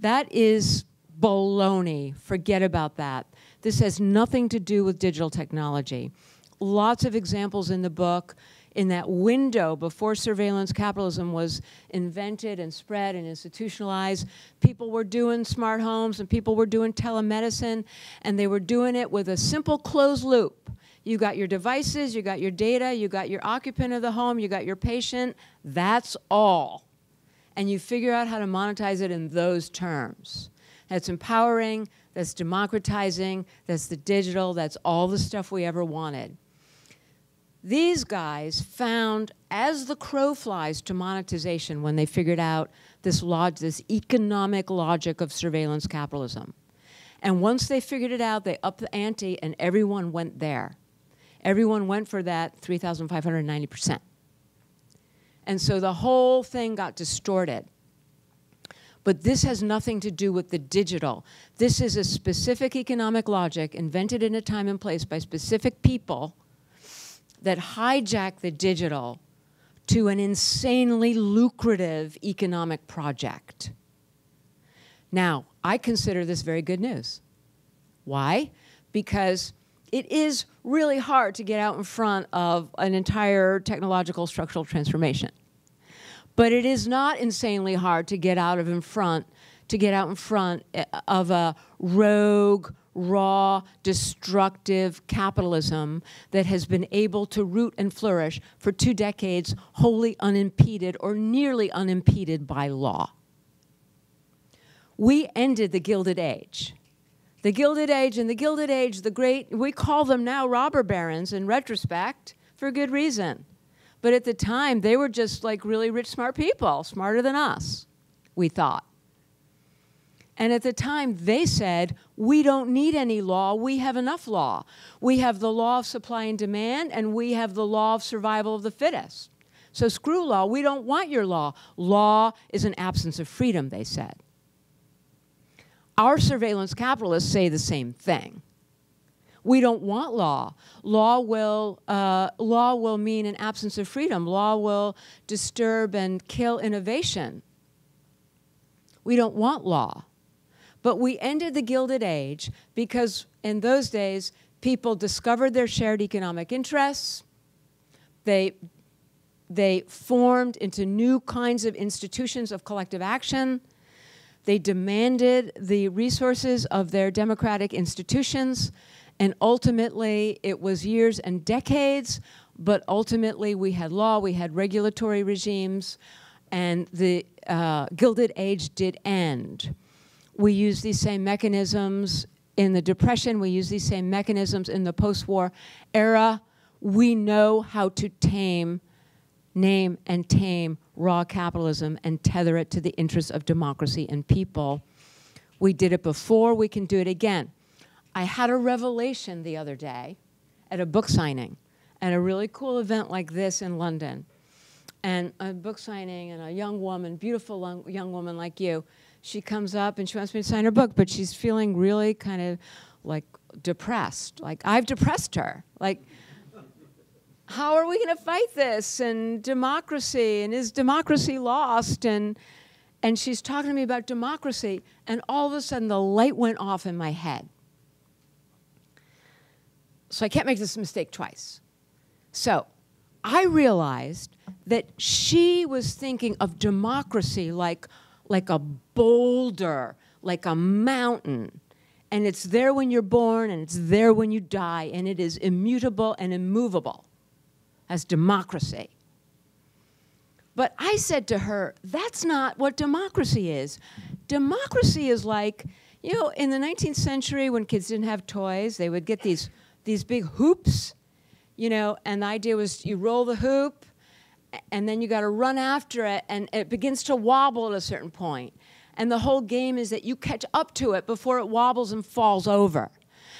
That is baloney. Forget about that. This has nothing to do with digital technology. Lots of examples in the book. In that window before surveillance capitalism was invented and spread and institutionalized, people were doing smart homes and people were doing telemedicine, and they were doing it with a simple closed loop. You got your devices, you got your data, you got your occupant of the home, you got your patient. That's all. and you figure out how to monetize it in those terms. That's empowering, that's democratizing, that's the digital, that's all the stuff we ever wanted. These guys found, as the crow flies to monetization when they figured out this economic logic of surveillance capitalism. And once they figured it out, they upped the ante and everyone went there. Everyone went for that 3,590%. And so the whole thing got distorted. But this has nothing to do with the digital. This is a specific economic logic invented in a time and place by specific people that hijack the digital to an insanely lucrative economic project. Now, I consider this very good news. Why? Because it is really hard to get out in front of an entire technological structural transformation. But it is not insanely hard to get out in front of a rogue, raw, destructive capitalism that has been able to root and flourish for 2 decades wholly unimpeded or nearly unimpeded by law. We ended the Gilded Age. The Gilded Age and the Gilded Age, the great, we call them now robber barons in retrospect for good reason. But at the time, they were just like really rich, smart people, smarter than us, we thought. And at the time, they said, we don't need any law, we have enough law. We have the law of supply and demand, and we have the law of survival of the fittest. So screw law, we don't want your law. Law is an absence of freedom, they said. Our surveillance capitalists say the same thing. We don't want law. Law will mean an absence of freedom. Law will disturb and kill innovation. We don't want law. But we ended the Gilded Age because in those days, people discovered their shared economic interests. They formed into new kinds of institutions of collective action. They demanded the resources of their democratic institutions. And ultimately, it was years and decades, but ultimately we had law, we had regulatory regimes, and the Gilded Age did end. We used these same mechanisms in the Depression, we used these same mechanisms in the post-war era. We know how to name and tame raw capitalism and tether it to the interests of democracy and people. We did it before, we can do it again. I had a revelation the other day at a book signing, at a really cool event like this in London. And a book signing, and a young woman, beautiful young woman like you, she comes up and she wants me to sign her book, but she's feeling really kind of like depressed. Like, I've depressed her. Like, how are we going to fight this? And democracy, and is democracy lost? And she's talking to me about democracy, and all of a sudden the light went off in my head. So I can't make this mistake twice. So I realized that she was thinking of democracy like a boulder, like a mountain. And it's there when you're born, and it's there when you die, and it is immutable and immovable as democracy. But I said to her, that's not what democracy is. Democracy is like, you know, in the 19th century when kids didn't have toys, they would get these big hoops, you know, and the idea was you roll the hoop, and then you got to run after it, and it begins to wobble at a certain point. And the whole game is that you catch up to it before it wobbles and falls over.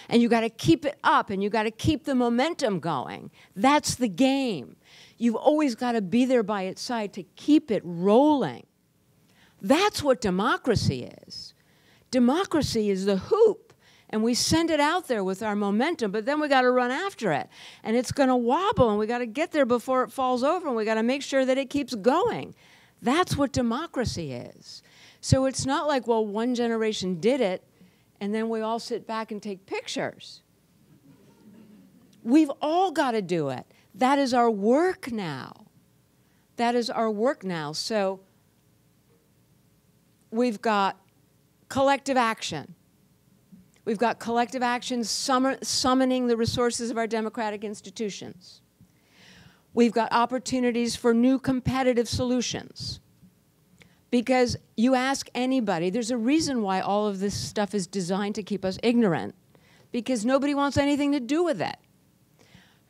And you got to keep it up, and you got to keep the momentum going. That's the game. You've always got to be there by its side to keep it rolling. That's what democracy is. Democracy is the hoop. And we send it out there with our momentum, but then we got to run after it. And it's going to wobble, and we got to get there before it falls over, and we got to make sure that it keeps going. That's what democracy is. So it's not like, well, one generation did it, and then we all sit back and take pictures. We've all got to do it. That is our work now. That is our work now. So we've got collective action. We've got collective action summoning the resources of our democratic institutions. We've got opportunities for new competitive solutions. Because you ask anybody, there's a reason why all of this stuff is designed to keep us ignorant, because nobody wants anything to do with it.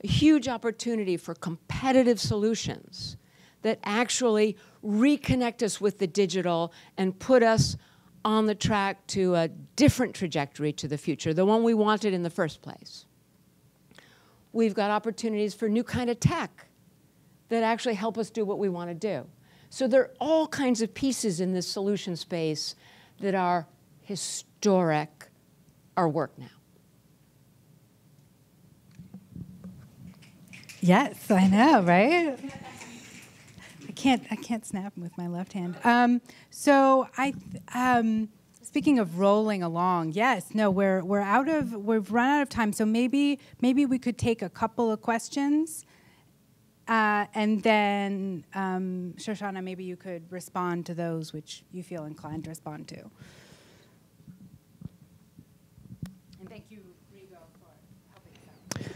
A huge opportunity for competitive solutions that actually reconnect us with the digital and put us on the track to a different trajectory to the future, the one we wanted in the first place. We've got opportunities for new kind of tech that actually help us do what we want to do. So there are all kinds of pieces in this solution space that are historic, our work now. Yes, I know, right? I can't snap with my left hand. Speaking of rolling along, yes, no, we've run out of time. So maybe we could take a couple of questions, and then Shoshana, maybe you could respond to those which you feel inclined to respond to. And thank you, Rigo, for helping us out.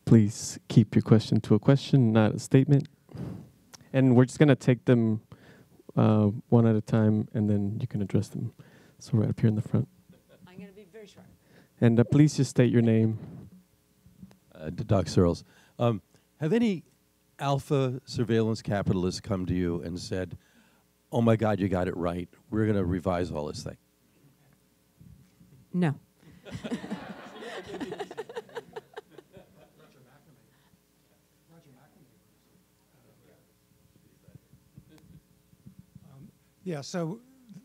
Please keep your question to a question, not a statement. And we're just going to take them one at a time, and then you can address them. So right up here in the front. I'm going to be very short. And please just state your name. Doc Searles. Have any alpha surveillance capitalists come to you and said, oh my God, you got it right. We're going to revise all this thing? No. Yeah, so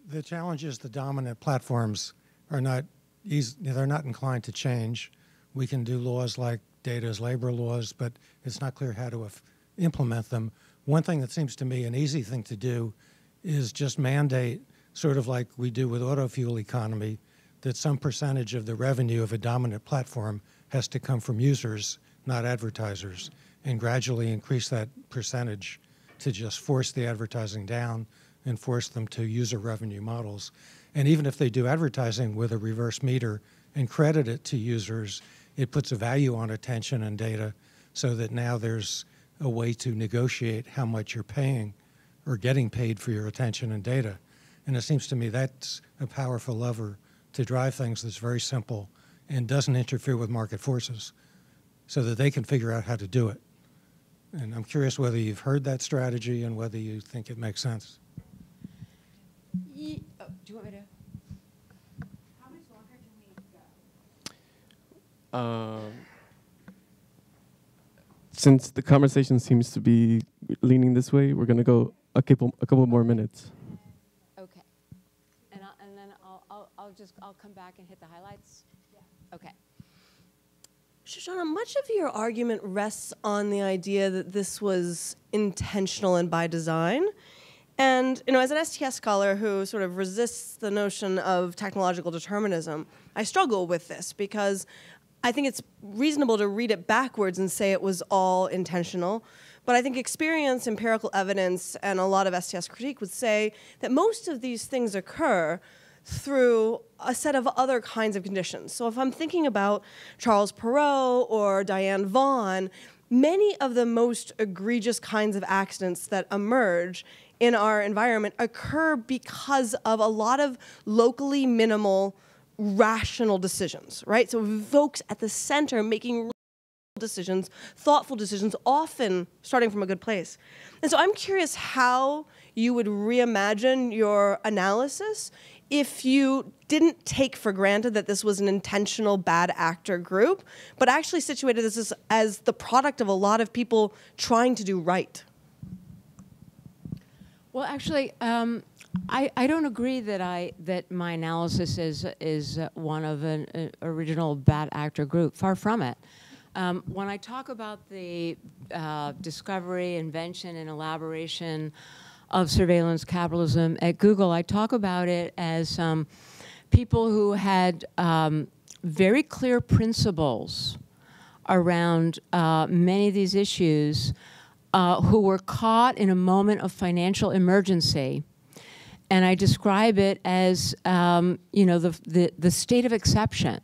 the challenge is the dominant platforms are not easy, they're not inclined to change. We can do laws like data as labor laws, but it's not clear how to implement them. One thing that seems to me an easy thing to do is just mandate, sort of like we do with auto fuel economy, that some percentage of the revenue of a dominant platform has to come from users, not advertisers, and gradually increase that percentage to just force the advertising down and force them to user revenue models. And even if they do advertising with a reverse meter and credit it to users, it puts a value on attention and data so that now there's a way to negotiate how much you're paying or getting paid for your attention and data. And it seems to me that's a powerful lever to drive things that's very simple and doesn't interfere with market forces so that they can figure out how to do it. And I'm curious whether you've heard that strategy and whether you think it makes sense. Do you want me to? How much longer can we go? Since the conversation seems to be leaning this way, we're going to go a couple more minutes. Okay. And then I'll come back and hit the highlights. Yeah. Okay. Shoshana, much of your argument rests on the idea that this was intentional and by design. And as an STS scholar who sort of resists the notion of technological determinism, I struggle with this because I think it's reasonable to read it backwards and say it was all intentional. But I think experience, empirical evidence, and a lot of STS critique would say that most of these things occur through a set of other kinds of conditions. So if I'm thinking about Charles Perrault or Diane Vaughan, many of the most egregious kinds of accidents that emerge in our environment occur because of a lot of locally minimal, rational decisions, right? So folks at the center making decisions, thoughtful decisions, often starting from a good place. And so I'm curious how you would reimagine your analysis if you didn't take for granted that this was an intentional bad actor group, but actually situated this as the product of a lot of people trying to do right. Well, actually, I don't agree that my analysis is one of an original bad actor group. Far from it. When I talk about the discovery, invention, and elaboration of surveillance capitalism at Google, I talk about it as people who had very clear principles around many of these issues, who were caught in a moment of financial emergency. And I describe it as, the state of exception.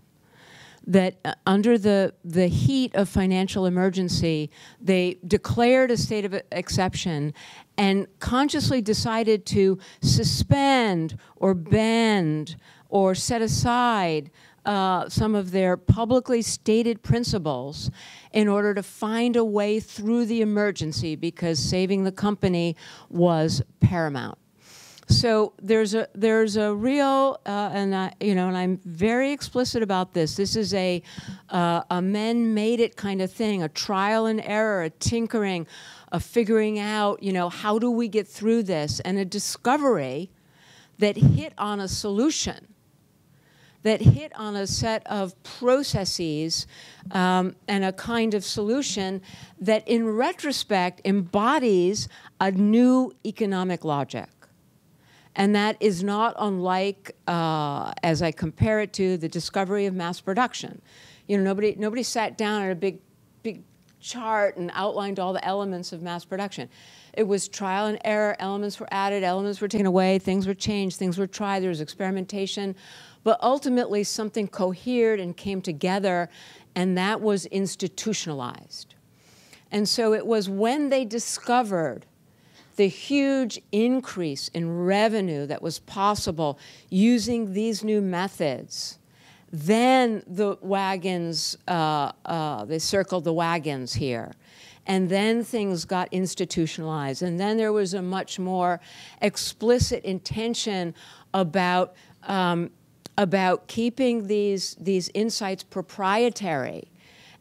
that under the heat of financial emergency, they declared a state of exception and consciously decided to suspend or bend or set aside some of their publicly stated principles in order to find a way through the emergency because saving the company was paramount. So there's a real and I'm very explicit about this. This is a men made it kind of thing, a trial and error, a tinkering, a figuring out, how do we get through this, and a discovery that hit on a solution, that hit on a set of processes and a kind of solution that in retrospect embodies a new economic logic. And that is not unlike, as I compare it to, the discovery of mass production. Nobody sat down at a big chart and outlined all the elements of mass production. It was trial and error. Elements were added, elements were taken away, things were changed, things were tried, there was experimentation. But ultimately, something cohered and came together, and that was institutionalized. And so it was when they discovered the huge increase in revenue that was possible using these new methods, then the wagons, they circled the wagons here. And then things got institutionalized. And then there was a much more explicit intention about keeping these insights proprietary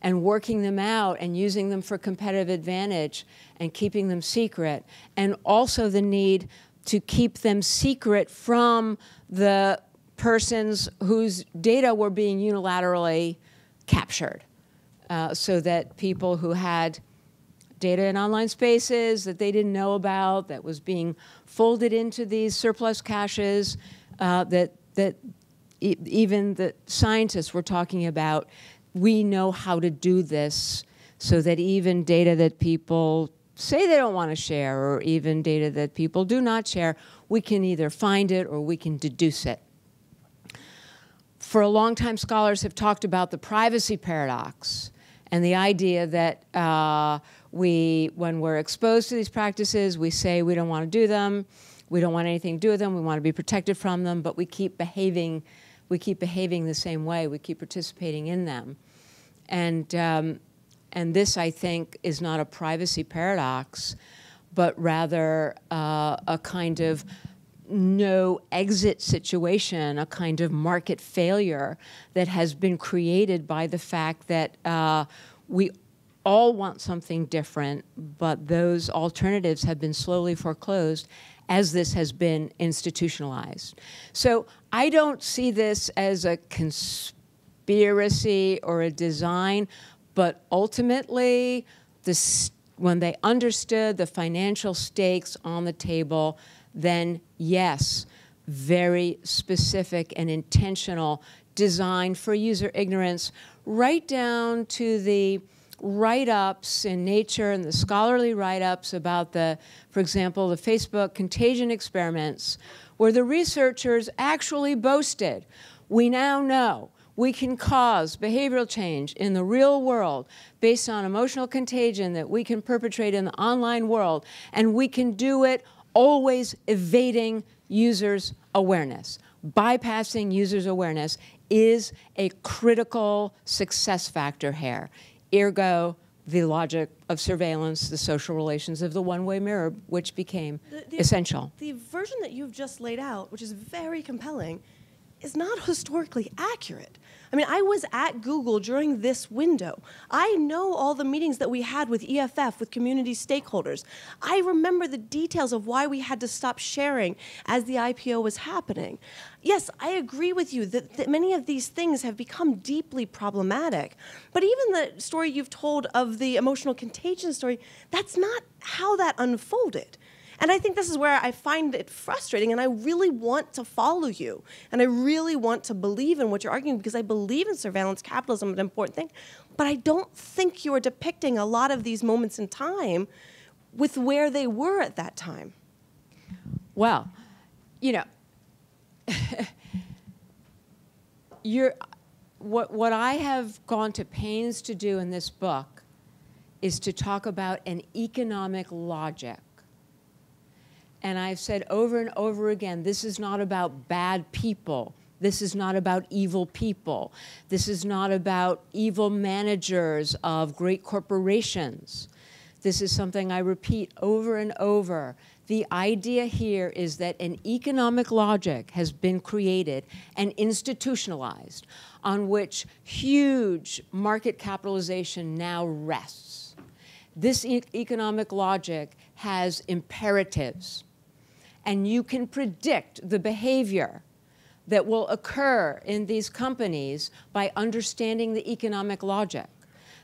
and working them out and using them for competitive advantage and keeping them secret, and also the need to keep them secret from the persons whose data were being unilaterally captured, so that people who had data in online spaces that they didn't know about, that was being folded into these surplus caches, that even the scientists were talking about, we know how to do this so that even data that people say they don't want to share, or even data that people do not share, we can either find it or we can deduce it. For a long time, scholars have talked about the privacy paradox and the idea that when we're exposed to these practices, we say we don't want to do them, we don't want anything to do with them, we want to be protected from them, but we keep behaving the same way, we keep participating in them. And this, I think, is not a privacy paradox, but rather a kind of no exit situation, a kind of market failure that has been created by the fact that we all want something different, but those alternatives have been slowly foreclosed as this has been institutionalized. So I don't see this as a conspiracy or a design, but ultimately, when they understood the financial stakes on the table, then yes, very specific and intentional design for user ignorance, right down to the write-ups in Nature and the scholarly write-ups about for example, the Facebook contagion experiments, where the researchers actually boasted, we now know we can cause behavioral change in the real world based on emotional contagion that we can perpetrate in the online world, and we can do it always evading users' awareness. Bypassing users' awareness is a critical success factor here. Ergo, the logic of surveillance, the social relations of the one-way mirror, which became essential. The version that you've just laid out, which is very compelling, is not historically accurate. I mean, I was at Google during this window. I know all the meetings that we had with EFF, with community stakeholders. I remember the details of why we had to stop sharing as the IPO was happening. Yes, I agree with you that many of these things have become deeply problematic. But even the story you've told of the emotional contagion story, that's not how that unfolded. And I think this is where I find it frustrating, and I really want to follow you. And I really want to believe in what you're arguing, because I believe in surveillance capitalism, an important thing. But I don't think you are depicting a lot of these moments in time with where they were at that time. Well, what I have gone to pains to do in this book is to talk about an economic logic. And I've said over and over again, this is not about bad people. This is not about evil people. This is not about evil managers of great corporations. This is something I repeat over and over. The idea here is that an economic logic has been created and institutionalized on which huge market capitalization now rests. This economic logic has imperatives, and you can predict the behavior that will occur in these companies by understanding the economic logic.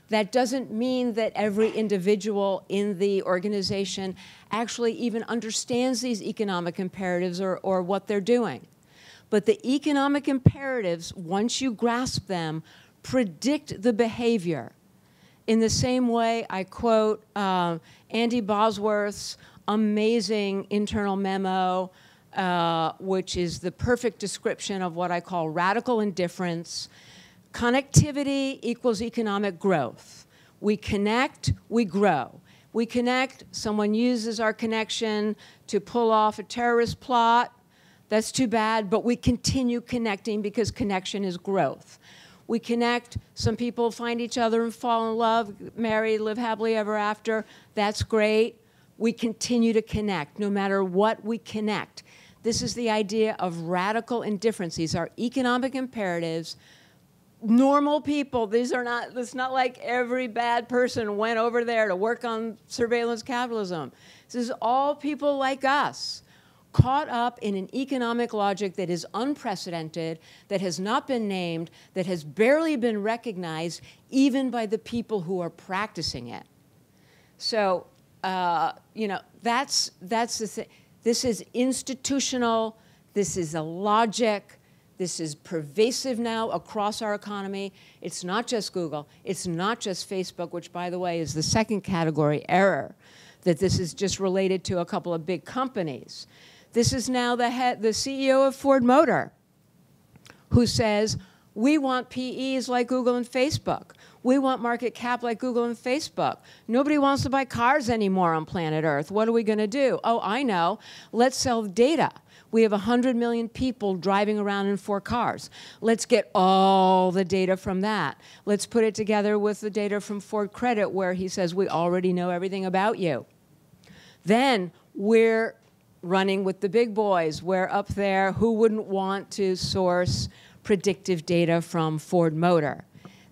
That doesn't mean that every individual in the organization actually even understands these economic imperatives or what they're doing. But the economic imperatives, once you grasp them, predict the behavior. In the same way, I quote Andy Bosworth's amazing internal memo, which is the perfect description of what I call radical indifference. Connectivity equals economic growth. We connect, we grow. We connect, someone uses our connection to pull off a terrorist plot. That's too bad, but we continue connecting because connection is growth. We connect, some people find each other and fall in love, marry, live happily ever after. That's great. We continue to connect no matter what we connect. This is the idea of radical indifference. These are economic imperatives. Normal people, these are not, it's not like every bad person went over there to work on surveillance capitalism. This is all people like us, caught up in an economic logic that is unprecedented, that has not been named, that has barely been recognized even by the people who are practicing it. So, you know, that's the thing. This is institutional, this is a logic. This is pervasive now across our economy. It's not just Google. It's not just Facebook, which, by the way, is the second category error, that this is just related to a couple of big companies. This is now the CEO of Ford Motor, who says, we want PEs like Google and Facebook. We want market cap like Google and Facebook. Nobody wants to buy cars anymore on planet Earth. What are we going to do? Oh, I know. Let's sell data. We have 100 million people driving around in 4 cars. Let's get all the data from that. Let's put it together with the data from Ford Credit, where he says we already know everything about you. Then we're running with the big boys. We're up there. Who wouldn't want to source predictive data from Ford Motor?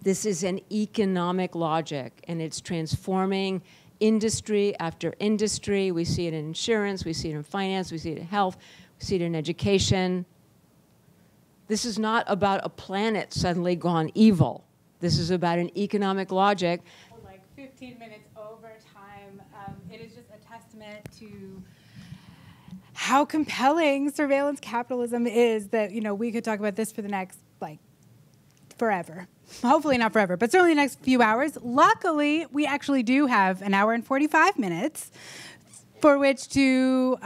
This is an economic logic, and it's transforming industry after industry. We see it in insurance. We see it in finance. We see it in health. We see it in education. This is not about a planet suddenly gone evil. This is about an economic logic. Like 15 minutes over time. It is just a testament to how compelling surveillance capitalism is that, you know, we could talk about this for the next, like, forever. Hopefully not forever, but certainly the next few hours. Luckily, we actually do have an hour and 45 minutes for which to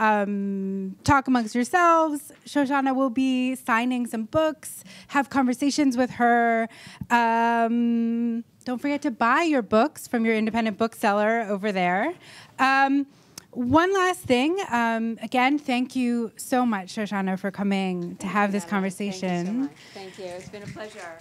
talk amongst yourselves. Shoshana will be signing some books, have conversations with her. Don't forget to buy your books from your independent bookseller over there. One last thing. Again, thank you so much, Shoshana, for coming to have this conversation. Thank you so much. Thank you. It's been a pleasure.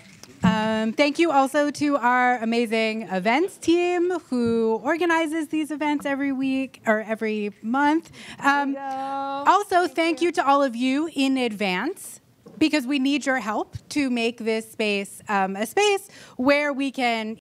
Thank you also to our amazing events team who organizes these events every week or every month. Also, thank you to all of you in advance, because we need your help to make this space a space where we can